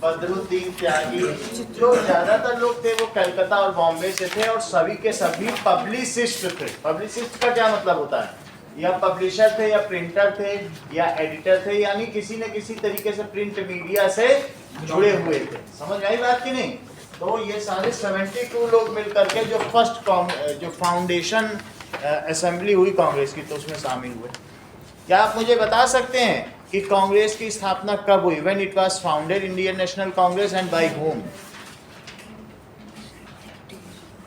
बदरुद्दीन त्यागी, जो ज्यादातर लोग थे वो कलकत्ता और बॉम्बे से थे और सभी के सभी पब्लिसिस्ट थे। पब्लिसिस्ट का क्या मतलब होता है? या पब्लिशर थे, या प्रिंटर थे, या एडिटर थे, यानी किसी न किसी तरीके से प्रिंट मीडिया से जुड़े हुए थे। समझ आई बात की नहीं? तो ये सारे 72 लोग मिलकर के जो फर्स्ट जो फाउंडेशन असेंबली हुई कांग्रेस की, तो उसमें शामिल हुए। क्या आप मुझे बता सकते हैं कि कांग्रेस की स्थापना कब हुई? When it was founded Indian National Congress and by whom?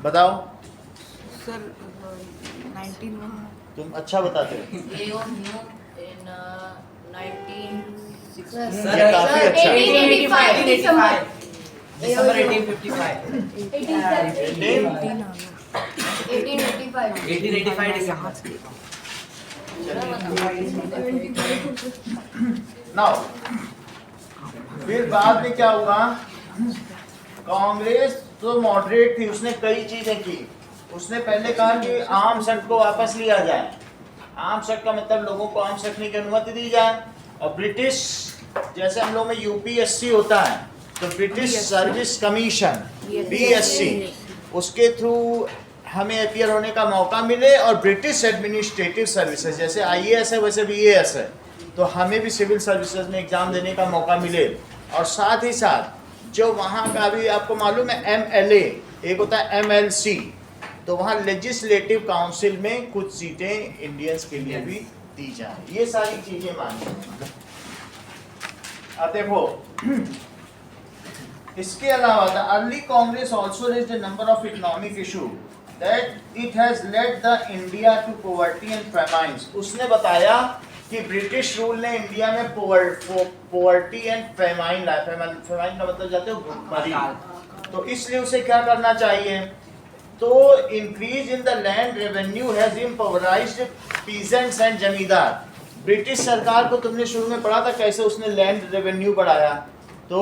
बताओ सर 19 तुम अच्छा बताते हो। in 1960 ये काफी अच्छा है। 1885 December 1855 1885 December। नाउ फिर बाद में क्या हुआ? कांग्रेस तो मॉडरेट थी, उसने कई चीजें की। उसने पहले कहा कि आर्म्स एक्ट को वापस लिया जाए। आर्म्स एक्ट का मतलब लोगों को आर्म्स रखने की अनुमति दी जाए। और ब्रिटिश, जैसे हम लोग में यूपीएससी होता है, तो ब्रिटिश सर्विस कमीशन बीएससी, उसके थ्रू हमें अपीयर होने का मौका मिले। और ब्रिटिश एडमिनिस्ट्रेटिव सर्विसेज, जैसे आईएएस है वैसे बीएएस है, तो हमें भी सिविल सर्विसेज में एग्जाम देने का मौका मिले। और साथ ही साथ जो वहाँ का भी आपको मालूम है एमएलए, एक होता है एमएलसी, तो वहाँ लेजिस्लेटिव काउंसिल में कुछ सीटें इंडियंस के लिए भी दी जाए। ये सारी चीजें मानी। अब देखो, इसके अलावा the early Congress also raised a number of economic issue that it has led the India to poverty and famines. उसने बताया कि ब्रिटिश रूल ने इंडिया में पॉवर्टी एंड फेमाइन लाया। फेमाइन का मतलब जाते हो भूखमरी। तो इसलिए उसे क्या करना चाहिए? तो increase in the land revenue has impoverished peasants and zamindar. British सरकार को तुमने शुरू में पढ़ा था कैसे उसने लैंड रेवेन्यू बढ़ाया। तो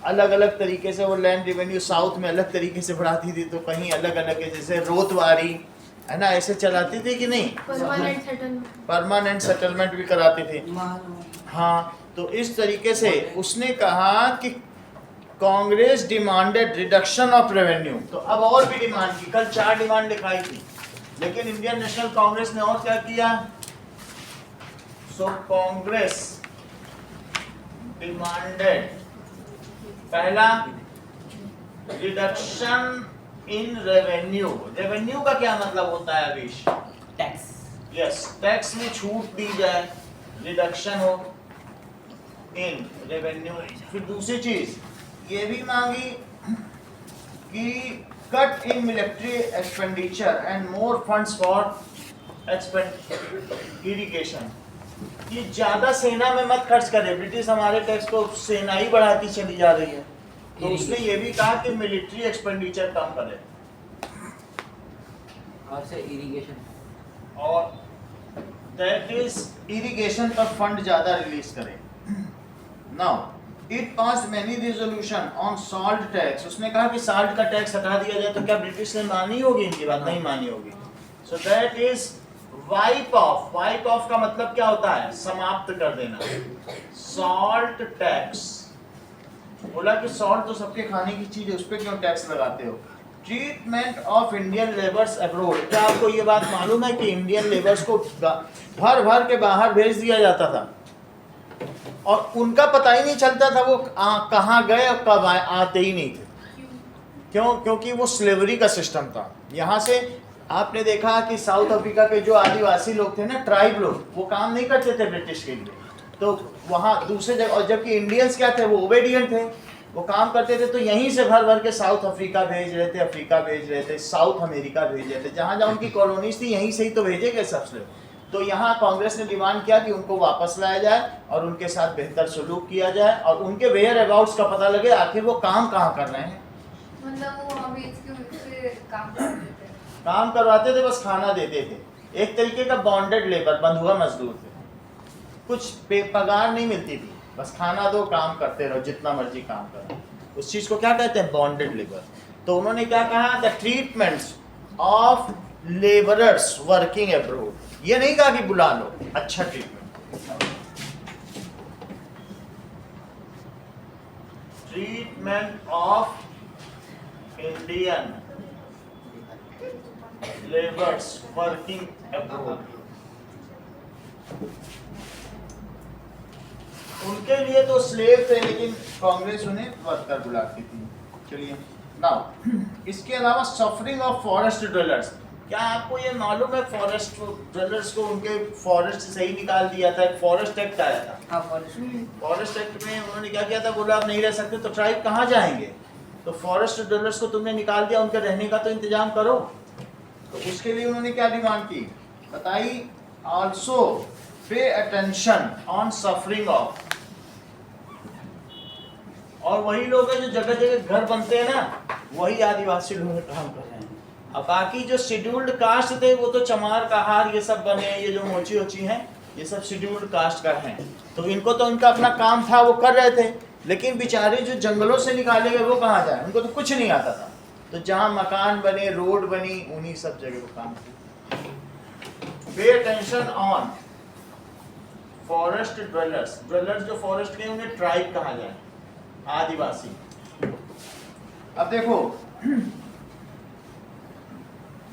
अलग अलग तरीके से वो लैंड रेवेन्यू साउथ में अलग तरीके से बढ़ाती थी, तो कहीं अलग अलग है, जैसे रोतवारी है ना, ऐसे चलाती थी कि नहीं? परमानेंट सेटलमेंट भी कराती थी। हाँ, तो इस तरीके से उसने कहा कि Congress demanded reduction of revenue. तो अब और भी डिमांड की, कल 4 डिमांड लिखाई थी, लेकिन इंडियन नेशनल कांग्रेस ने और क्या किया? सो कांग्रेस डिमांडेड, पहला रिडक्शन इन रेवेन्यू। रेवेन्यू का क्या मतलब होता है अभी? टैक्स। यस, टैक्स में छूट दी जाए, रिडक्शन हो इन रेवेन्यू। फिर दूसरी चीज ये भी मांगी कि cut in military expenditure and more funds for irrigation, कि ज्यादा सेना में मत खर्च करे। ब्रिटिश हमारे टैक्स को सेना ही बढ़ाती चली जा रही है, तो उसने ये भी कहा कि मिलिट्री एक्सपेंडिचर कम करे और से इरिगेशन, और दैट इज इरिगेशन पर फंड ज्यादा रिलीज करें। Now it passed many resolution on salt tax. उसने कहा कि साल्ट का टैक्स हटा दिया जाए, तो क्या ब्रिटिश ने मानी होगी इनकी बात? नहीं मानी होगी। So that is wipe off. Wipe off का मतलब क्या होता है? समाप्त कर देना। सॉल्ट टैक्स, बोला कि सॉल्ट तो सबके खाने की चीज है, उस पर क्यों टैक्स लगाते हो? Treatment of Indian labours abroad. क्या आपको ये बात मालूम है कि इंडियन लेबर्स को भर भर के बाहर भेज दिया जाता था और उनका पता ही नहीं चलता था वो कहाँ गए और कब आए, आते ही नहीं थे। क्यों? क्योंकि वो स्लेवरी का सिस्टम था। यहाँ से आपने देखा कि साउथ अफ्रीका के जो आदिवासी लोग थे ना, ट्राइब लोग, वो काम नहीं करते थे ब्रिटिश के लिए, तो वहाँ दूसरे जगह, और जबकि इंडियंस क्या थे, वो ओबेडिएंट थे, वो काम करते थे। तो यहीं से भर भर के साउथ अफ्रीका भेज रहे थे, अफ्रीका भेज रहे थे, साउथ अमेरिका भेज रहे थे, जहाँ जहाँ उनकी कॉलोनीज थी यहीं से ही तो भेजे गए सबसे। तो यहाँ कांग्रेस ने डिमांड किया कि उनको वापस लाया जाए और उनके साथ बेहतर सलूक किया जाए और उनके वेयर अबाउट्स का पता लगे, आखिर वो काम कहाँ कर रहे हैं। मतलब वो अभी इसके से काम करते थे, काम करवाते थे, बस खाना देते थे। एक तरीके का बॉन्डेड लेबर, बंधुआ मजदूर थे। कुछ पगार नहीं मिलती थी, बस खाना दो, काम करते रहो, जितना मर्जी काम करो। उस चीज को क्या कहते हैं? Bonded labour. तो उन्होंने क्या कहा? The treatments of labourers working abroad. ये नहीं कहा कि बुला लो, अच्छा treatment. treatment of Indian laborers working abroad. उनके लिए तो स्लेव थे, लेकिन कांग्रेस उन्हें वर्कर बुलाती थी। चलिए नाउ, इसके अलावा सफरिंग ऑफ फॉरेस्ट ड्वेलर्स। क्या आपको ये मालूम है फॉरेस्ट ड्वेलर्स को उनके फॉरेस्ट से सही निकाल दिया था? एक फॉरेस्ट एक्ट आया था। हाँ, फॉरेस्ट। फॉरेस्ट एक्ट में उन्होंने क्या किया था, बोला आप नहीं रह सकते तो ट्राइब कहाँ जाएंगे? तो फॉरेस्ट ड्वेलर्स को तुमने निकाल दिया, उनके रहने का तो इंतजाम करो। तो उसके लिए उन्होंने क्या डिमांड की बताई? आल्सो पे अटेंशन ऑन सफरिंग ऑफ। और वही लोग हैं जो जगह जगह घर बनते हैं ना, वही आदिवासी लोग काम कर रहे हैं। अब बाकी जो शेड्यूल्ड कास्ट थे वो तो चमार कहार ये सब बने, ये जो मोची ओची हैं ये सब शेड्यूल्ड कास्ट का हैं। तो इनको तो इनका अपना काम था, वो कर रहे थे, लेकिन बेचारे जो जंगलों से निकाले गए वो कहाँ जाए? उनको तो कुछ नहीं आता था। तो जहाँ मकान बने, रोड बनी, उन्हीं सब जगह वो काम किया। Pay attention on forest dwellers. Dwellers जो फॉरेस्ट के उन्हें ट्राइब कहा जाए, आदिवासी। अब देखो,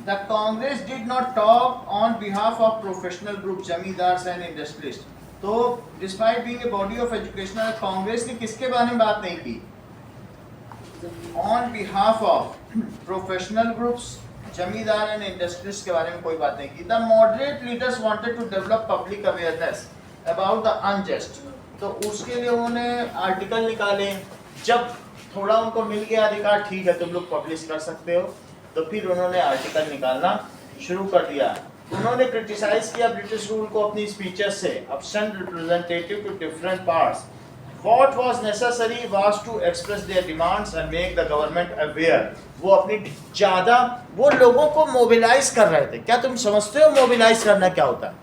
the Congress did not talk on behalf of professional group zamindars and industrialist. तो despite being a body of educational, Congress ने किसके बारे में बात नहीं की? On behalf of professional groups, zamindar and industrialist के बारे में कोई बात नहीं की। The moderate leaders wanted to develop public awareness about the unjust. तो उसके लिए उन्होंने आर्टिकल निकाले। जब थोड़ा उनको मिल गया अधिकार, ठीक है तुम लोग पब्लिश कर सकते हो, तो फिर उन्होंने आर्टिकल निकालना शुरू कर दिया। उन्होंने क्रिटिसाइज किया ब्रिटिश रूल को अपनी स्पीचेस से। अब send representative to different parts. What was necessary was to express their demands and make the government aware. वो अपनी ज़्यादा वो लोगों को मोबिलाइज कर रहे थे। क्या तुम समझते हो मोबिलाइज करना क्या होता है?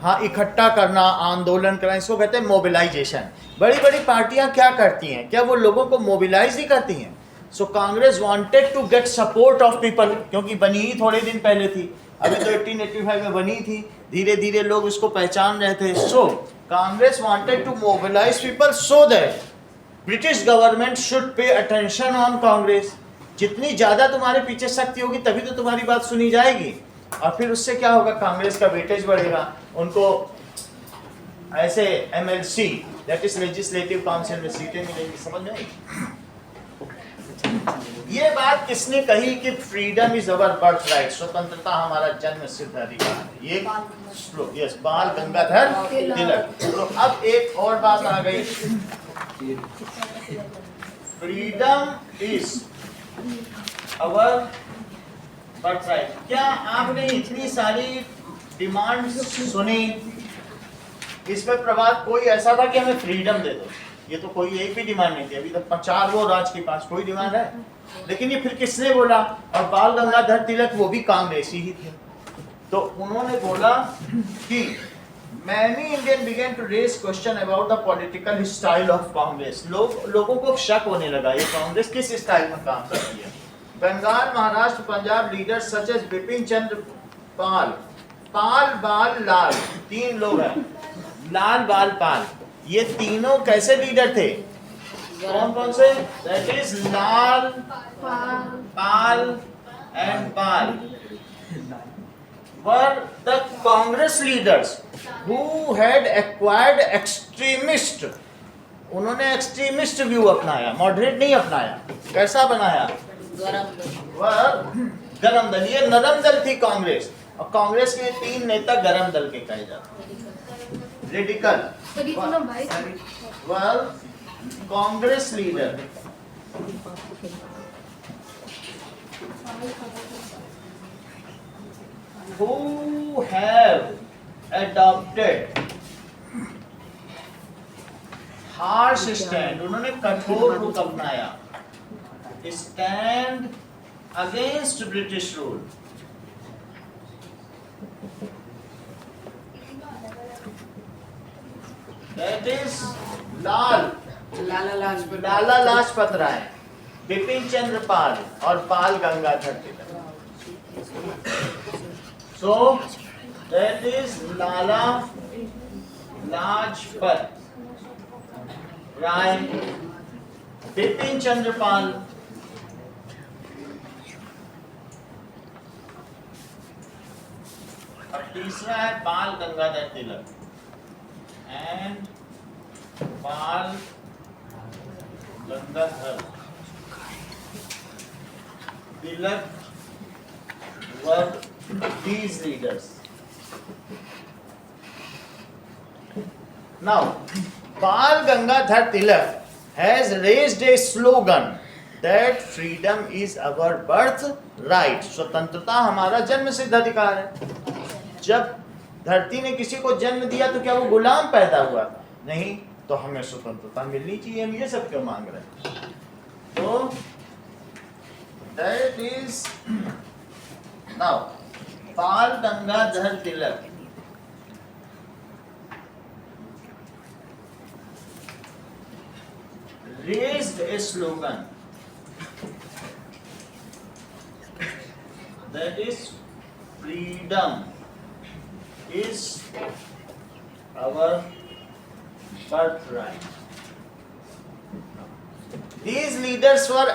हाँ, इकट्ठा करना, आंदोलन करना, इसको कहते हैं मोबिलाइजेशन। बड़ी बड़ी पार्टियां क्या करती हैं? क्या वो लोगों को मोबिलाइज ही करती हैं? So Congress wanted to get support of people, क्योंकि बनी ही थोड़े दिन पहले थी, अभी तो 1885 में बनी थी, धीरे धीरे लोग इसको पहचान रहे थे। So Congress wanted to mobilize people so that British government should pay attention on Congress. जितनी ज़्यादा तुम्हारे पीछे शक्ति होगी तभी तो तुम्हारी बात सुनी जाएगी, और फिर उससे क्या होगा? कांग्रेस का वेटेज बढ़ेगा, उनको ऐसे MLC that is legislative council में सीटें मिलेंगी। समझ में आई? ये बात किसने कही कि freedom is our birth right, स्वतंत्रता हमारा जन्म सिद्ध अधिकार है? ये यस, बाल गंगाधर तिलक। तो अब एक और बात आ गई, freedom is our birth right. क्या आपने इतनी सारी डिमांड सुनी, इसमें प्रभात कोई ऐसा था कि हमें फ्रीडम दे दो? ये तो कोई एक भी डिमांड नहीं थी। अभी तक 4 वो राज के पास कोई डिमांड है, लेकिन ये फिर किसने बोला? और बाल गंगाधर तिलक वो भी कांग्रेसी ही थे। तो उन्होंने बोला कि many Indians began to raise question about the political style of Congress. लोगों को शक होने लगा ये कांग्रेस किस स्टाइल में काम करती है। Bengal, Maharashtra, Punjab leaders such as Bipin Chandra Pal, Pal, Bal, Lal, 3 लोग हैं, लाल, बाल, पाल, ये तीनों कैसे लीडर थे? कौन कौन से? That is Lal, Pal and बाल were the Congress leaders who had acquired extremist. उन्होंने एक्सट्रीमिस्ट व्यू अपनाया, मॉडरेट नहीं अपनाया। कैसा बनाया? गरम दल। ये नरम दल थी कांग्रेस, और कांग्रेस के 3 नेता गरम दल के कहे जाते। Radical Congress leader who have adopted harsh stand, उन्होंने कठोर रुख अपनाया, stand against British rule। That is Lala Lajpat Rai, Bipin Chandra पाल और बाल Gangadhar Tilak. So that is Lala Lajpat Rai Bipin Chandrapal, और तीसरा है बाल गंगाधर तिलक एंड बाल Gangadhar Tilak were these leaders. Now, Bal Gangadhar Tilak has raised a slogan that freedom is our birthright. स्वतंत्रता हमारा जन्म सिद्ध अधिकार है. जब धरती ने किसी को जन्म दिया तो क्या वो गुलाम पैदा हुआ था? नहीं, तो हमें स्वतंत्रता मिलनी चाहिए. हम ये सब क्यों मांग रहे हैं? तो that is now Bal Gangadhar Tilak raised a slogan that is freedom is our birthright. These leaders were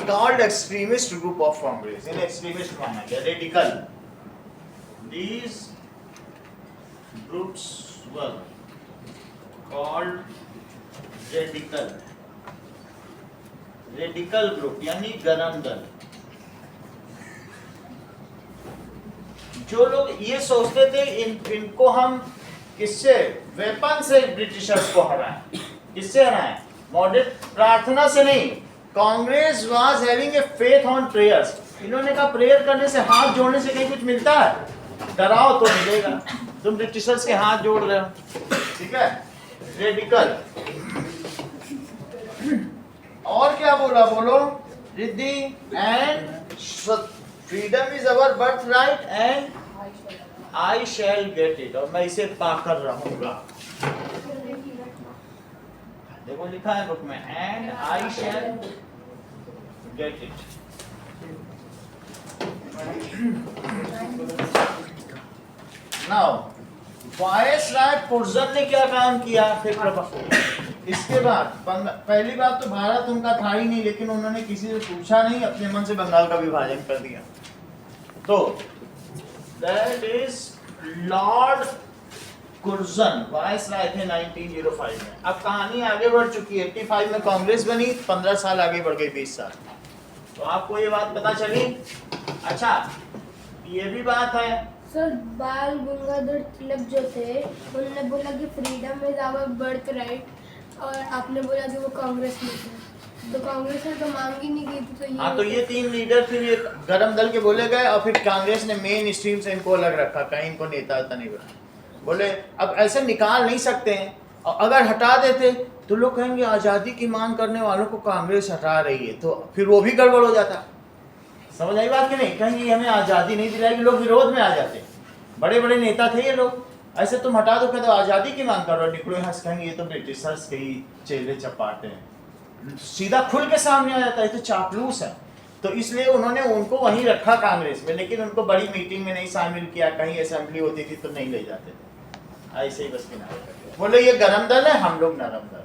called extremist group of Congress. In extremist माना गया, radical. These groups were called radical. Radical group यानी गरम दल. जो लोग ये सोचते थे इनको हम किससे, वेपन से ब्रिटिशर्स को हराएं. किससे हराएं? मॉडरेट प्रार्थना से नहीं. Congress was having a faith on prayers. इन्होंने कहा प्रेयर करने से, हाथ जोड़ने से कहीं कुछ मिलता है? डराओ तो मिलेगा. तुम ब्रिटिशर्स के हाथ जोड़ रहे हो, ठीक है. रेडिकल. और क्या बोला, बोलो. Riddhi and freedom is our birth right and I shall get it. और मैं इसे पाकर रहूंगा. देखो लिखा है बुक में, and I shall get it. Now viceroy Curzon ने क्या काम किया फिर इसके बाद? पहली बात तो भारत उनका था ही नहीं, लेकिन उन्होंने किसी से पूछा नहीं, अपने मन से बंगाल का विभाजन कर दिया. तो that is Lord Curzon viceroy थे 1905 में. अब कहानी आगे बढ़ चुकी है. 85 में कांग्रेस बनी, 15 साल आगे बढ़ गई, 20 साल. तो आपको ये बात पता चली. अच्छा, ये भी बात है सर, बाल गंगाधर तिलक जो थे उन्होंने बोला कि freedom is our birth right, और आपने बोला कि वो कांग्रेस में थे, तो कांग्रेस ने तो मांग ही नहीं की थी. तो ये हाँ, तो ये तीन लीडर फिर ये गरम दल के बोले गए, और फिर कांग्रेस ने मेन स्ट्रीम से इनको अलग रखा, कहीं इनको नेता नहीं बना. बोले अब ऐसे निकाल नहीं सकते हैं, और अगर हटा देते तो लोग कहेंगे आज़ादी की मांग करने वालों को कांग्रेस हटा रही है, तो फिर वो भी गड़बड़ हो जाता. समझ आई बात कि नहीं? कहेंगे हमें आज़ादी नहीं दिलाएगी, लोग विरोध में आ जाते. बड़े बड़े नेता थे ये लोग. ऐसे तुम हटा दो, कहते आज़ादी की मांग करो, निकलो यहाँ से. कहेंगे ये तो ब्रिटिशर्स के ही चेले चपाटे हैं. सीधा खुल के सामने आ जाता है, तो चापलूस है. तो इसलिए उन्होंने उनको वहीं रखा कांग्रेस में, लेकिन उनको बड़ी मीटिंग में नहीं शामिल किया. कहीं असेंबली होती थी तो नहीं ले जाते थे, ऐसे ही बस किनारे कर दिया. बोले ये गरम दल है, हम लोग नरम दल,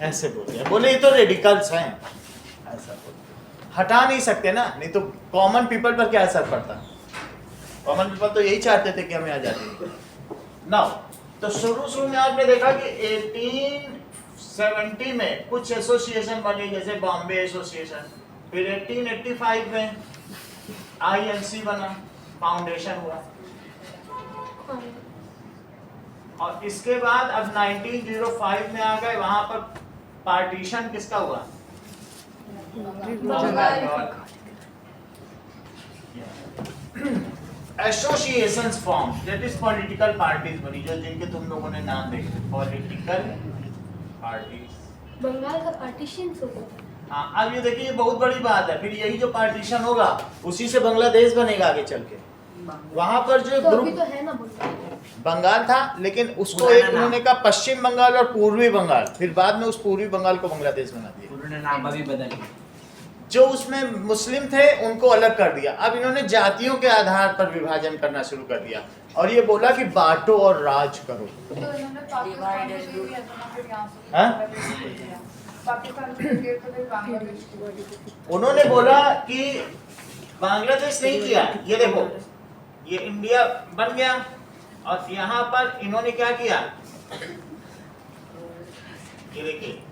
ऐसे बोलते हैं. बोले ये तो रेडिकल्स हैं, ऐसा बोलते. हटा नहीं सकते ना, नहीं तो कॉमन पीपल पर क्या असर पड़ता. कॉमन पीपल तो यही चाहते थे कि हमें आजादी. नाउ तो शुरू में आपने देखा कि 1870 में कुछ एसोसिएशन बनी, जैसे बॉम्बे एसोसिएशन. फिर 1885 में INC बना, फाउंडेशन हुआ. और इसके बाद अब 1905 में आ गए. वहां पर पार्टीशन किसका हुआ? Associations form, that is political parties बनी, जो जिनके तुम लोगों ने नाम देखे, पॉलिटिकल पार्टीज. बंगाल का पार्टीशन हो गया. हाँ, अब ये देखिए, ये बहुत बड़ी बात है. फिर यही जो पार्टीशन होगा उसी से बांग्लादेश बनेगा आगे चल के. वहां पर जो तो अभी ग्रुप तो है ना बंगाल था, लेकिन उसको एक उन्होंने कहा पश्चिम बंगाल और पूर्वी बंगाल. फिर बाद में उस पूर्वी बंगाल को बांग्लादेश बना दिया. उन्होंने नाम अभी बदल दिया. जो उसमें मुस्लिम थे उनको अलग कर दिया. अब इन्होंने जातियों के आधार पर विभाजन करना शुरू कर दिया, और ये बोला कि बांटो और राज करो. तो इन्होंने पाकिस्तान में भी लिया था ना, फिर यहाँ से हाँ? पाकिस्तान को गिर तो फिर बांग्लादेश उन्होंने बोला कि बांग्लादेश नहीं किया, ये देखो ये इंडिया बन गया और यहाँ पर इन्होंने क्या किया, ये देखिए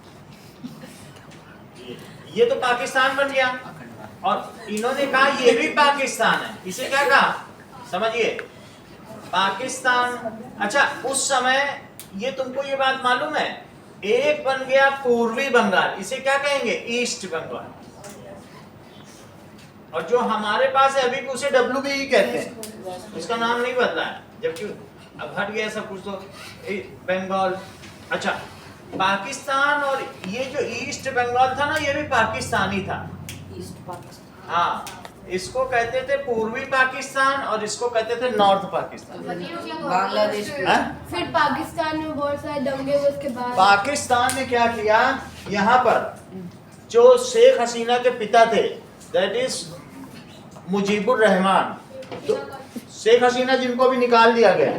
ये तो पाकिस्तान बन गया और इन्होंने कहा ये भी पाकिस्तान है। इसे क्या कहा समझिए, पाकिस्तान। अच्छा उस समय ये तुमको ये बात मालूम है, एक बन गया पूर्वी बंगाल, इसे क्या कहेंगे, ईस्ट बंगाल। और जो हमारे पास है अभी उसे WBE कहते हैं, उसका नाम नहीं बदला है, जबकि अब हट गया सब कुछ तो बंगाल। अच्छा पाकिस्तान और ये जो ईस्ट बंगाल था ना, ये भी पाकिस्तानी था। ईस्ट पाकिस्तान। हाँ, इसको कहते थे पूर्वी पाकिस्तान और इसको कहते थे नॉर्थ पाकिस्तान। बांग्लादेश हाँ? फिर पाकिस्तान में बहुत सारे दंगे हुए उसके बाद। पाकिस्तान ने क्या किया, यहाँ पर जो शेख हसीना के पिता थे, दैट इज मुजीबुर रहमान, तो शेख हसीना जिनको अभी निकाल दिया गया,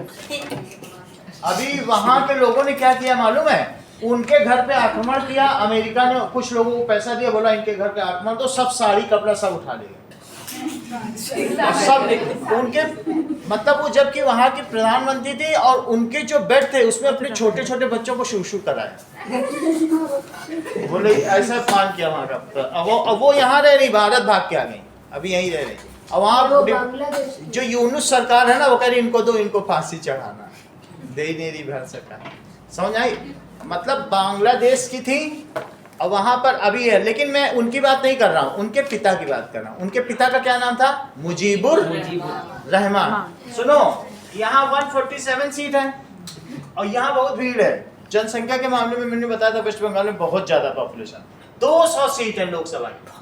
अभी वहां के लोगों ने क्या किया मालूम है, उनके घर पे आक्रमण किया। अमेरिका ने कुछ लोगों को पैसा दिया, बोला इनके घर पे आक्रमण, तो सब साड़ी कपड़ा सब उठा लिया और सब उनके, मतलब वो जबकि वहां की प्रधानमंत्री थी और उनके जो बेड थे उसमें अपने छोटे छोटे बच्चों को शूशू कराया, बोले ऐसा प्लान किया वहां का। अब वो यहाँ रह रही, भारत भाग के आ गई, अभी यहीं रह रही। अब वहाँ जो यूनुस सरकार है ना, वो कह रही इनको दो, इनको फांसी चढ़ाना, दे ही नहीं रही भारत सरकार। समझ आई, मतलब बांग्लादेश की थी और वहां पर अभी है, लेकिन मैं उनकी बात नहीं कर रहा हूँ, उनके पिता की बात कर रहा हूँ। उनके पिता का क्या नाम था, मुजीबुर रहमान। सुनो, यहाँ 147 सीट है और यहाँ बहुत भीड़ है। जनसंख्या के मामले में मैंने बताया था वेस्ट बंगाल में बहुत ज्यादा पॉपुलेशन, 200 सीट है लोकसभा की।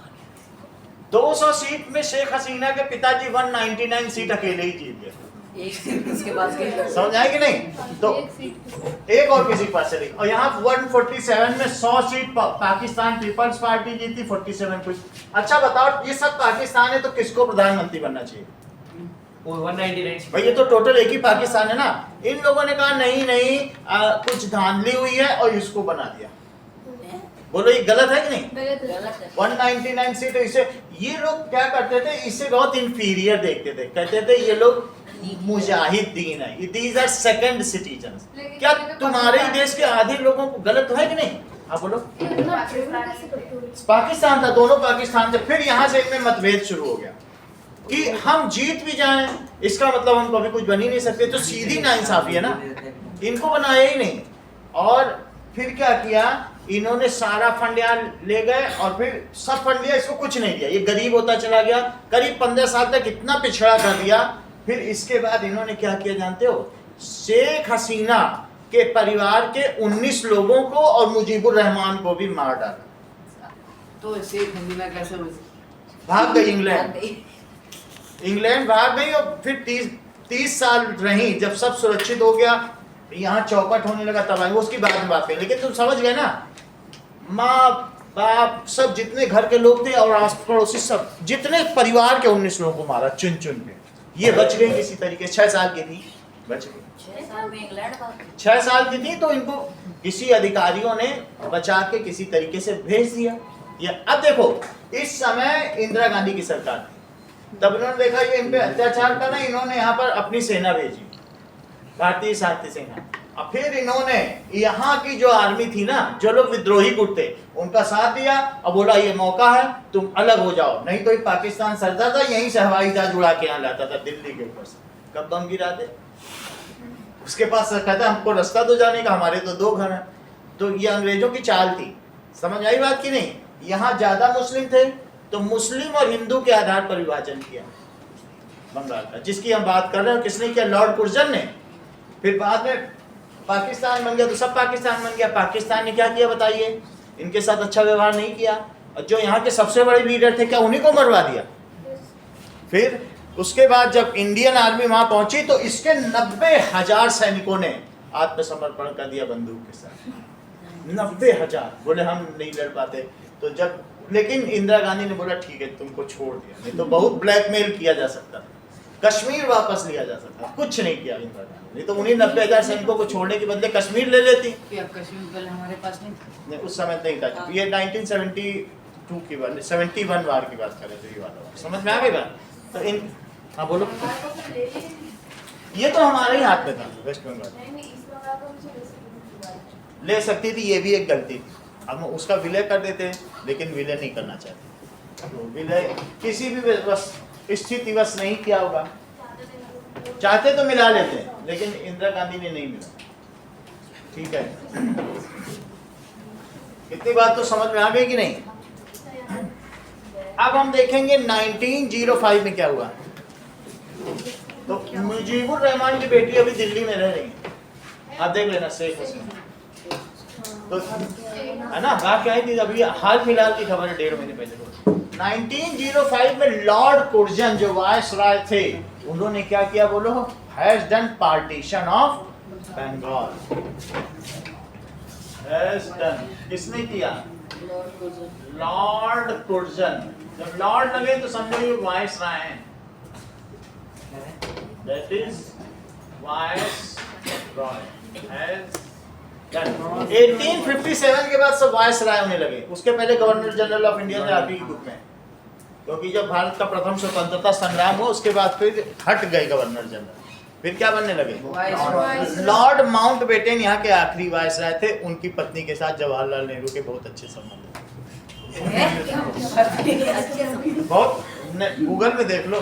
200 सीट में शेख हसीना के पिताजी 199 सीट अकेले ही जीत गए। उसके पास समझ आए कि नहीं, तो एक और किसी के पास चली। और यहाँ 147 में 100 सीट पाकिस्तान पीपल्स पार्टी जीती, 47 कुछ। अच्छा बताओ, ये सब पाकिस्तान है तो किसको प्रधानमंत्री बनना चाहिए, 199 भाई ये तो टोटल एक ही पाकिस्तान है ना। इन लोगों ने कहा नहीं नहीं, कुछ धांधली हुई है और इसको बना दिया। बोलो ये गलत है कि नहीं, 199 सीट। इसे ये लोग क्या करते थे, इसे बहुत इंफीरियर देखते थे, कहते थे ये लोग मुजाहिदीन है, दीज आर सेकंड सिटीजन। क्या तुम्हारे ही देश के आधे लोगों को गलत है कि नहीं, आप बोलो। पाकिस्तान था, दोनों पाकिस्तान थे। फिर यहाँ से इनमें मतभेद शुरू हो गया कि हम जीत भी जाएं, इसका मतलब हम कभी कुछ बन ही नहीं सकते, तो सीधी नाइंसाफी है ना, इनको बनाया ही नहीं। और फिर क्या किया, इन्होंने सारा फंड यहाँ ले गए और फिर सब फंड लिया, इसको कुछ नहीं दिया, ये गरीब होता चला गया। करीब 15 साल तक इतना पिछड़ा कर दिया। फिर इसके बाद इन्होंने क्या किया जानते हो, शेख हसीना के परिवार के 19 लोगों को और मुजीबुर रहमान को भी मार डाला। तो शेख हसीना कैसे भाग गई इंग्लैंड भाग गई और फिर 30 साल रही। जब सब सुरक्षित हो गया, यहाँ चौपट होने लगा, तब आई, उसकी बाद में बात करें। लेकिन तुम समझ गए ना, माँ बाप सब जितने घर के लोग थे और आस पड़ोसी सब, जितने परिवार के 19 लोगों को मारा चुन चुन के। ये बच गई किसी तरीके, 6 साल की थी, बच गई। 6 साल की थी तो इनको किसी अधिकारियों ने बचा के किसी तरीके से भेज दिया। ये अब देखो, इस समय इंदिरा गांधी की सरकार थी, तब इन्होंने देखा ये इन पे अत्याचार कर रहे हैं, इन्होंने यहाँ पर अपनी सेना भेजी, भारतीय शांति सेना। और फिर इन्होंने यहाँ की जो आर्मी थी ना, जो लोग विद्रोही गुट थे, उनका साथ दिया और बोला ये मौका है, तुम अलग हो जाओ, नहीं तो पाकिस्तान सरदा था, यहीं से हवाई जहाज उड़ा के यहाँ लाता था दिल्ली के ऊपर से, कब बम गिरा दे। उसके पास कहता हमको रास्ता तो जाने का, हमारे तो 2 घर हैं। तो ये अंग्रेजों की चाल थी, समझ आई बात की नहीं। यहाँ ज्यादा मुस्लिम थे तो मुस्लिम और हिंदू के आधार पर विभाजन किया बंगाल का, जिसकी हम बात कर रहे हैं। किसने किया, लॉर्ड कुर्जन ने। फिर बाद में पाकिस्तान बन गया तो सब पाकिस्तान बन गया। पाकिस्तान ने क्या किया बताइए, इनके साथ अच्छा व्यवहार नहीं किया, और जो यहाँ के सबसे बड़े लीडर थे क्या उन्हीं को मरवा दिया। फिर उसके बाद जब इंडियन आर्मी वहां पहुंची तो इसके 90,000 सैनिकों ने आत्मसमर्पण कर दिया बंदूक के साथ। 90,000 बोले हम नहीं लड़ पाते। तो जब, लेकिन इंदिरा गांधी ने बोला ठीक है तुमको छोड़ दिया, नहीं तो बहुत ब्लैकमेल किया जा सकता था। कश्मीर वापस लिया जा सकता, कुछ नहीं किया इंदिरा गांधी। नहीं तो उन्हीं 90,000 सैनिकों को छोड़ने के बदले कश्मीर ले लेती। क्या कश्मीर पहले हमारे पास नहीं था? नहीं, उस समय नहीं था। ये 1972 की बात, 71 वार की बात कर रहे थे, ये वाला वार। समझ में आ गई बात? तो इन हाँ बोलो। ये तो हमारे ही हाथ में था, वेस्ट बंगाल ले सकती थी, ये भी एक गलती थी। हम उसका विलय कर देते, लेकिन विलय नहीं करना चाहते। तो विलय किसी भी बस स्थितिवश नहीं किया होगा। चाहते तो मिला लेते, लेकिन इंदिरा गांधी ने नहीं मिला। ठीक है, इतनी बात तो समझ में आ गई कि नहीं? अब हम देखेंगे 1905 में क्या हुआ। तो मुजीबुर रहमान की बेटी अभी दिल्ली में रह रही है, आप देख लेना, शेख हसीना। तो है ना, बात क्या है कि अभी हाल फिलहाल की खबर है, 1.5 महीने पहले। 1905 में लॉर्ड कुर्जन जो वायसराय थे, उन्होंने क्या किया बोलो? Has done partition of Bengal. Has done, किसने किया? Lord Curzon. जब लॉर्ड लगे तो समझो ये वायसराय हैं। That is viceroy has done. 1857 के बाद सब वायसराय होने लगे। उसके पहले गवर्नर जनरल ऑफ इंडिया थे आप ही के ग्रुप में, क्योंकि जब भारत का प्रथम स्वतंत्रता संग्राम हुआ उसके बाद फिर हट गए गवर्नर जनरल। फिर क्या बनने लगे? लॉर्ड माउंटबेटन यहाँ के आखिरी वायसराय थे। उनकी पत्नी के साथ जवाहरलाल नेहरू के बहुत अच्छे संबंध थे। बहुत, गूगल में देख लो,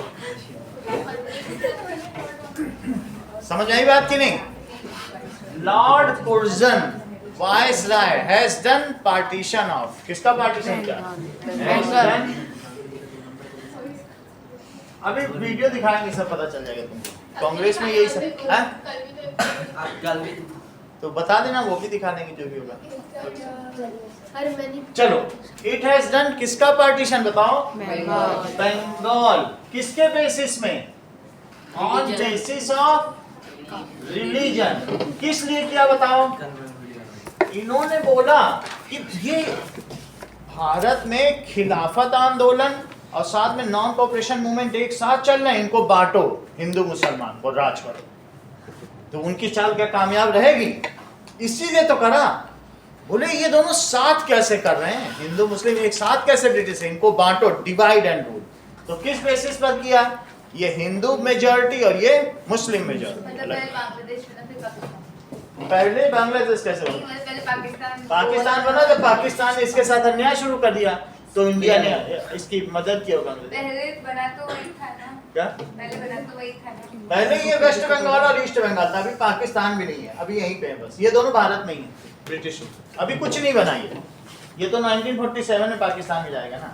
समझ आई बात कि नहीं? Lord Curzon viceroy has done partition of, किसका पार्टीशन किया? अभी वीडियो दिखाएंगे, सब पता चल जाएगा तुमको। कांग्रेस में यही सब है, तो बता देना, वो भी दिखा देंगे जो भी होगा। चलो, इट हैज डन किसका पार्टीशन बताओ? बंगाल। किसके बेसिस में? On basis of religion. किस लिए किया बताओ? इन्होंने बोला कि ये भारत में खिलाफत आंदोलन और साथ में नॉन कोऑपरेशन मूवमेंट एक साथ चल रहे हैं, इनको बांटो, हिंदू मुसलमान को राज करो। तो उनकी चाल क्या कामयाब रहेगी? इसीलिए तो करा। बोले ये दोनों साथ कैसे कर रहे हैं, हिंदू मुस्लिम एक साथ कैसे ब्रिटिश है, इनको बांटो, डिवाइड एंड रूल। तो किस बेसिस पर किया? ये हिंदू मेजॉरिटी और ये मुस्लिम मेजॉरिटी। पहले बांग्लादेश कैसे बना? पाकिस्तान बना। जब पाकिस्तान ने इसके साथ अन्याय शुरू कर दिया तो इंडिया ने इसकी मदद की होगा। पहले बना तो वही था ना। क्या? पहले बना तो वही था ना। पहले ये वेस्ट बंगाल और ईस्ट बंगाल था, अभी पाकिस्तान भी नहीं है, अभी यहीं पे है बस। ये दोनों भारत में ही है, ब्रिटिश, अभी कुछ नहीं बना ये तो 1947 में पाकिस्तान में जाएगा ना।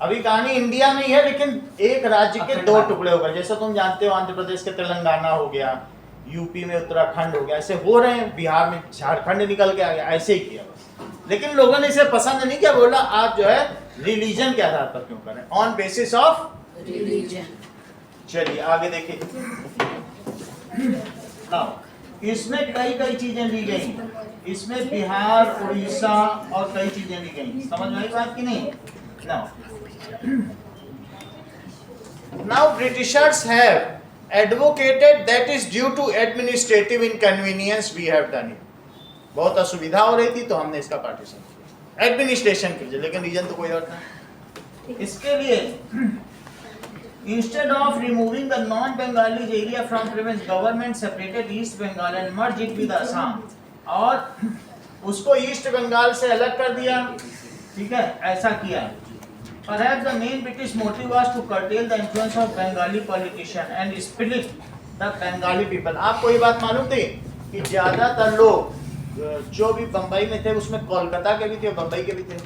अभी कहानी इंडिया में ही है, लेकिन एक राज्य के दो टुकड़े हो गए। जैसा तुम जानते हो, आंध्र प्रदेश के तेलंगाना हो गया, यूपी में उत्तराखंड हो गया, ऐसे हो रहे हैं। बिहार में झारखंड निकल के आ गया, ऐसे ही किया बस। लेकिन लोगों ने इसे पसंद नहीं किया, बोला आप जो है रिलीजन के आधार पर क्यों करें, ऑन बेसिस ऑफ रिलीजन। चलिए आगे देखिए। इसमें कई चीजें ली गई, इसमें बिहार, उड़ीसा और कई चीजें ली गई। समझ में आई बात की नहीं? Now Britishers have advocated that is due to administrative inconvenience we have done it. बहुत असुविधा हो रही थी तो हमने इसका पार्टीशन किया एडमिनिस्ट्रेशन के लिए, लेकिन रीजन तो कोई और था। इसके लिए instead of removing the non-Bengalis area from province, government separated East Bengal and merged it with Assam, और उसको ईस्ट बंगाल से अलग कर दिया। ठीक है, ऐसा किया। Perhaps the main British motive was to curtail the influence of Bengali politician and split the Bengali people. आपको ये बात मालूम थी कि ज्यादातर लोग जो भी बम्बई में थे उसमें कोलकाता के भी थे, बम्बई के भी थे।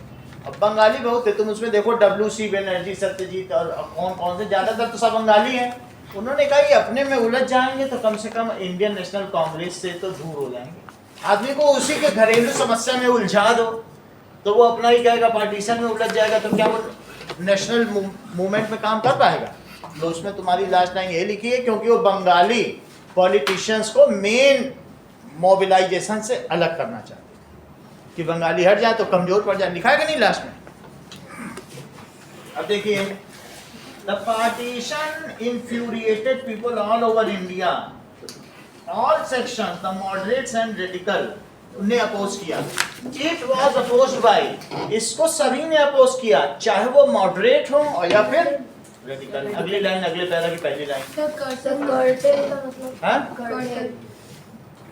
अब बंगाली बहुत थे, तुम उसमें देखो WC बनर्जी, सत्यजीत और कौन से, ज्यादातर तो सब बंगाली हैं। उन्होंने कहा कि अपने में उलझ जाएंगे तो कम से कम इंडियन नेशनल कांग्रेस से तो दूर हो जाएंगे। आदमी को उसी के घरेलू समस्या में उलझा दो तो वो अपना ही कहेगा, पार्टीशन में उलझ जाएगा तो क्या वो नेशनल मूवमेंट में काम कर पाएगा? तो उसमें तुम्हारी लास्ट लाइन ये लिखी है, क्योंकि वो बंगाली पॉलिटिशियंस को मेन मोबिलाइजेशन से अलग करना चाहते हैं कि बंगाली हट जाए तो कमजोर पड़ जाए। लिखा है कि नहीं लास्ट में? अब देखिए The partition infuriated people all over India. All sections, the moderates and radical, ने अपोज किया. It was opposed by, इसको सभी ने अपोज किया, चाहे वो मॉडरेट हो और या फिर रेडिकल. अगली लाइन, अगले पैरा की पहली लाइन. कर्टेल का मतलब हाँ? कर्टेल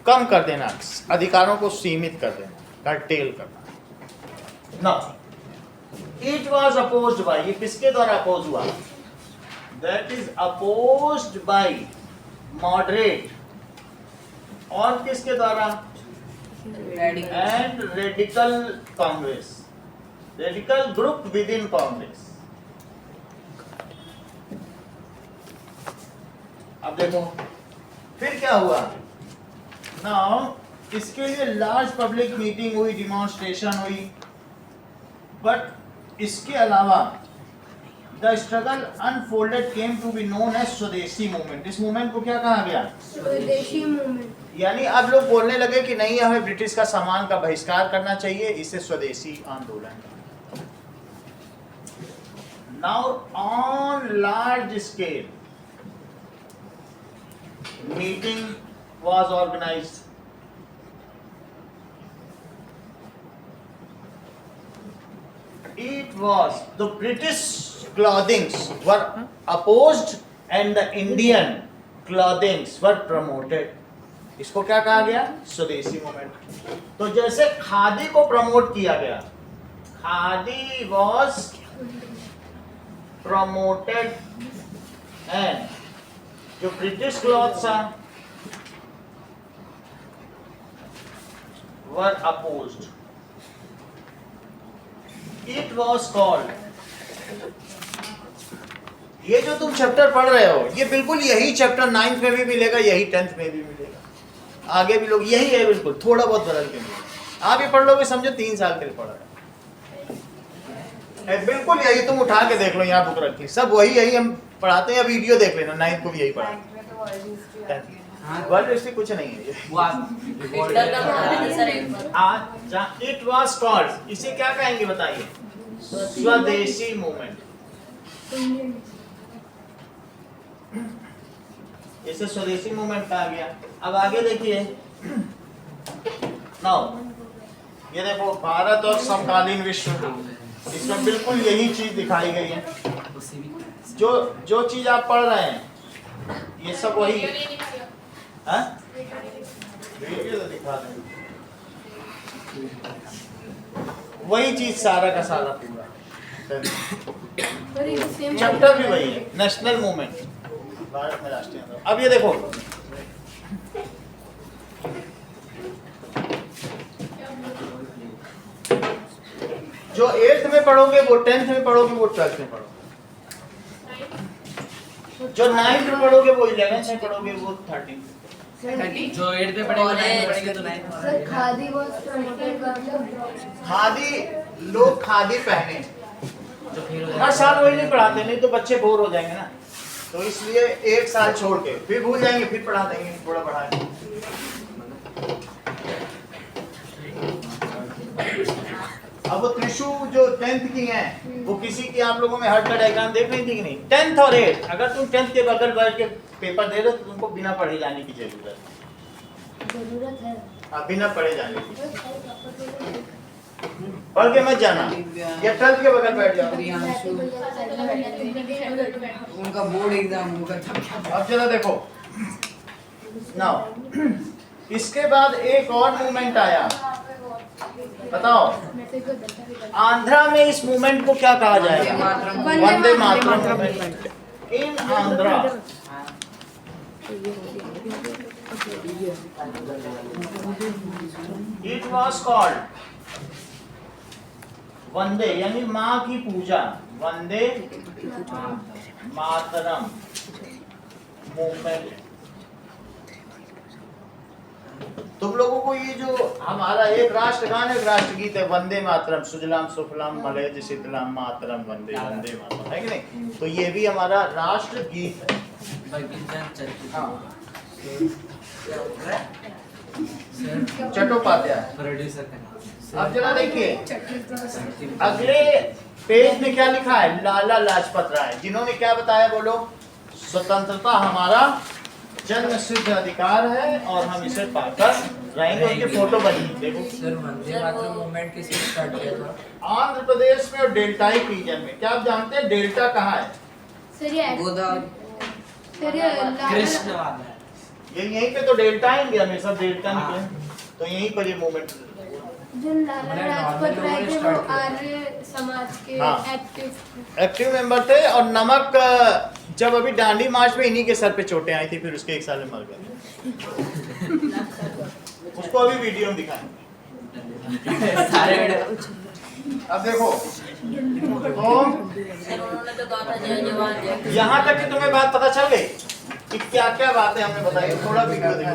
कम कर देना, अधिकारों को सीमित कर देना, कर्टेल करना. Now, it was opposed by, ये किसके द्वारा अपोज हुआ? That is opposed by moderate और किसके द्वारा? And radical Congress, radical group within Congress. अब देखो फिर क्या हुआ? Now इसके लिए लार्ज पब्लिक मीटिंग हुई, डिमॉन्स्ट्रेशन हुई, बट इसके अलावा the struggle unfolded came to be known as Swadeshi movement. इस मूवमेंट को क्या कहा गया? स्वदेशी मूवमेंट. यानी अब लोग बोलने लगे कि नहीं, हमें ब्रिटिश का सामान का बहिष्कार करना चाहिए, इसे स्वदेशी आंदोलन. Now on large scale meeting was organised. It was the British clothings were opposed and the Indian clothings were promoted. इसको क्या कहा गया? स्वदेशी मूवमेंट. तो जैसे खादी को प्रमोट किया गया, खादी was promoted and जो British clothes were opposed. It was called, ये जो तुम चैप्टर पढ़ रहे हो, ये बिल्कुल यही चैप्टर 9th में भी मिलेगा, यही 10th में भी मिलेगा, आगे भी लोग यही है, बिल्कुल थोड़ा बहुत बदल के मिलेगा. आप ये पढ़ लोगे, समझो 3 साल के लिए पढ़ रहे हैं, बिल्कुल यही. तुम उठा के देख लो, यहाँ बुक रखी, सब वही यही हम पढ़ाते हैं. वीडियो देख लेना, 9th को भी यही पढ़ाते हैं. वर्ल्ड हिस्ट्री कुछ नहीं है ये. इट वाज कॉल्ड, इसे क्या कहेंगे बताइए? स्वदेशी मूवमेंट. इसे स्वदेशी मूवमेंट कहा गया. अब आगे देखिए. नाउ ये देखो, भारत और समकालीन विश्व, इसमें बिल्कुल यही चीज दिखाई गई है. जो चीज आप पढ़ रहे हैं, ये सब वही है. हाँ? वीडियो तो दिखा दें. वही चीज सारा का सारा पूरा चैप्टर भी वही है. नेशनल मूवमेंट, भारत में राष्ट्रीय आंदोलन. अब ये देखो, जो 8th में पढ़ोगे वो 10th में पढ़ोगे, वो 12th में पढ़ोगे. जो 9th में पढ़ोगे वो 11th में पढ़ोगे, वो 13th. जो 8th में पढ़ेंगे तो 9th में. सर खादी was promoted का मतलब खादी, लोग खादी पहने, जो फेल हो हर साल वही नहीं पढ़ाते, नहीं तो बच्चे बोर हो जाएंगे ना. तो इसलिए 1 साल छोड़ के फिर भूल जाएंगे, फिर पढ़ा देंगे, थोड़ा पढ़ाएंगे. अब वो त्रिशु जो 10th की हैं, वो किसी की आप लोगों में हर्ट का डायग्राम देख रही थी कि नहीं? 10th और 8th, अगर तुम 10th के बगल बैठ के पेपर दे रहे हो तो तुमको बिना पढ़े जाने की जरूरत है. बिना पढ़े जाने की, पढ़ के मत जाना, ये 12th के बगल बैठ जाओ. उनका बोर्ड एग्जाम होगा. अब जरा देखो. नाउ इसके बाद एक और मूवमेंट आया, बताओ. आंध्रा में इस मूवमेंट को क्या कहा जाएगा? Vande Mataram movement in Andhra. It was called Vande, यानी माँ की पूजा, वंदे मातरम मूवमेंट. तुम लोगों को ये जो हमारा एक राष्ट्रगान, एक राष्ट्रगीत है, वंदे मातरम, सुजलाम सुफलाम मलयज शीतलाम मातरम वंदे वंदे मातरम, है कि नहीं? तो ये भी हमारा राष्ट्रगीत है. हाँ. चट्टोपाध्याय. प्रोड्यूसर का अब जरा देखिए अगले पेज में क्या लिखा है, लाला लाजपत राय, जिन्होंने क्या बताया बोलो, स्वतंत्रता हमारा जन्म सिद्ध अधिकार है और हम इसे पाकर रहेंगे। उनकी फोटो बनी देखो। सर वंदे मातरम मूवमेंट किसने स्टार्ट किया था? आंध्र प्रदेश में और डेल्टाई रीजन में। क्या आप जानते हैं डेल्टा कहाँ है? सर ये गोदावरी सर ये लाला कृष्ण ये यहीं पे तो डेल्टा आएंगे हमेशा, डेल्टा निकले तो यहीं पर ये मूवमेंट। जो लाला लाजपत राय थे वो आर्य समाज के हाँ। एक्टिव मेंबर थे और नमक जब अभी दांडी मार्च में इन्हीं के सर पे चोटें आई थी, फिर उसके 1 साल में मर गए। उसको अभी वीडियो में दिखाएंगे सारे अब देखो तो उन्होंने तो कहा था जय जवान जय किसान। यहाँ तक कि तुम्हें बात पता चल गई कि क्या क्या बातें हमने बताई, थोड़ा वीडियो देखो।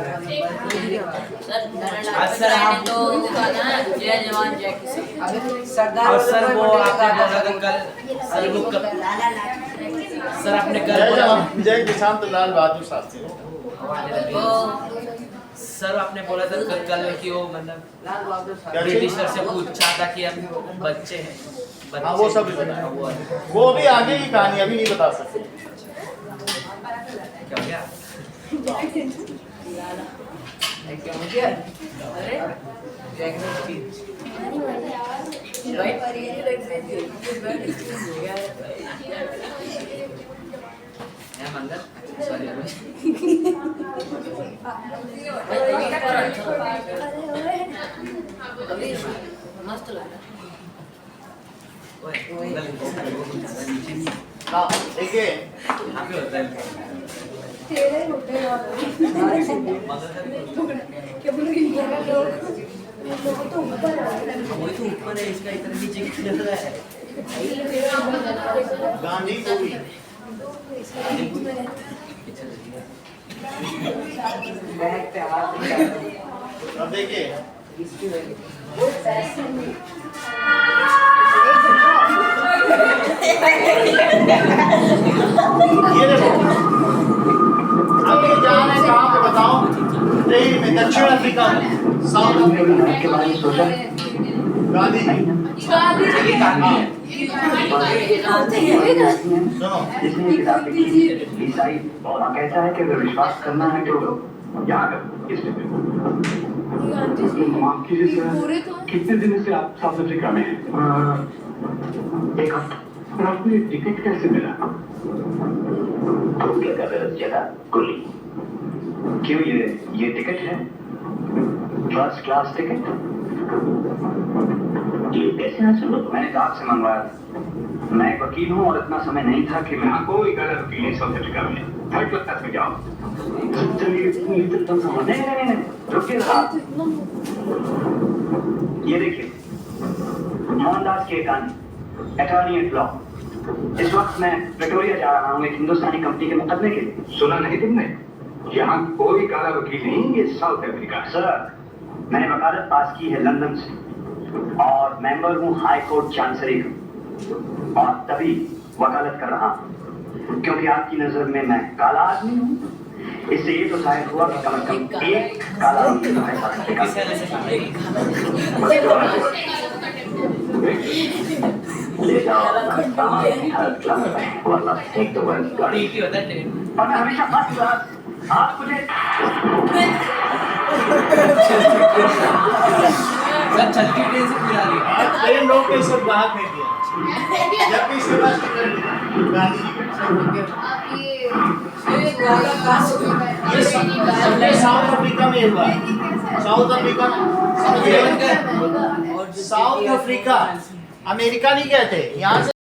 सर आज सर ने आप- तो वो कहा था ना जय जवान जय किसान। सरदार और सर वल्लभ वो भाई आपने पटेल बोला का था कल, सर वो कल सर आपने कल जय बोला जवान जय किसान तो लाल बहादुर शास्त्री। वो सर आपने बोला था कल कि वो मतलब लाल बहादुर क्या शास्त्री। चीज? ब्रिटिशर से पूछा था कि हम बच्चे हैं, बच्चे हाँ, वो सब भी बताया। वो अभी आगे की कहानी अभी नहीं बता सकते। क्या हो गया? क्या हो गया? अरे जैकमेन स्पीच। है मंगल? सॉरी अभी मस्त लगा। हाँ देखिए यहाँ पे होता है तेरे होते हैं लोग तो ऊपर है। वही तो ऊपर है, इसका इतना नीचे क्यों लग रहा है? गांधी को भी बैग पे हाथ रखा। अब देखिए इसकी वजह ये देखो अब ये जा रहे हैं कहाँ पे बताओ, ट्रेन में, दक्षिण अफ्रीका में, साउथ अफ्रीका के बारे में सोचा गांधी जी। ये कहानी है। सुनो जिसने ये किताब लिखी है ईसाई वहाँ कहता है कि अगर विश्वास करना है तो यहाँ करो इसमें माफ कीजिए सर, कितने दिन से आप साउथ अफ्रीका में हैं? एक हफ्ता। और आपको ये टिकट कैसे मिला? तो क्या कर रहे जगह गोली क्यों? ये टिकट है फर्स्ट क्लास टिकट। ये कैसे ना सुनो, मैंने तो आपसे मंगवाया। मैं एक वकील हूँ और इतना समय नहीं था कि मैं कोई गलत वकील नहीं साउथ अफ्रीका में, थर्ड क्लास में जाओ। चलिए नहीं रुकिए साहब, ये देखिए मोहनदास के कहानी, अटॉर्नी एट लॉ। इस वक्त मैं विक्टोरिया जा रहा हूँ एक हिंदुस्तानी कंपनी के मुकदमे के लिए। सुना नहीं तुमने? यहाँ कोई काला वकील नहीं, ये साउथ अफ्रीका। सर मैंने वकालत पास की है लंदन से और मेंबर हूँ हाई कोर्ट चांसरी का, और तभी वकालत कर रहा हूँ क्योंकि आपकी नजर में मैं काला आदमी हूँ। इससे ये तो जाहिर हुआ कि कम से कम एक काला वकील है साउथ अफ्रीका किस तरह से शादी? में। ले जाओ अपना सामान थर्ड क्लास में, वरना टेक द वर्ल्ड गाड़ी। ठीक ही होता है ट्रेन। और मैं हमेशा बात कर रहा, आप मुझे सर चलती ट्रेन से पूरा रही है। आज ट्रेन लोग के सब बाहर फेंक दिया जब भी इसके पास टिकट गांधी जी का। आप ये ये साउथ अफ्रीका में हुआ है। साउथ अफ्रीका में, साउथ अफ्रीका अमेरिका नहीं कहते, यहाँ से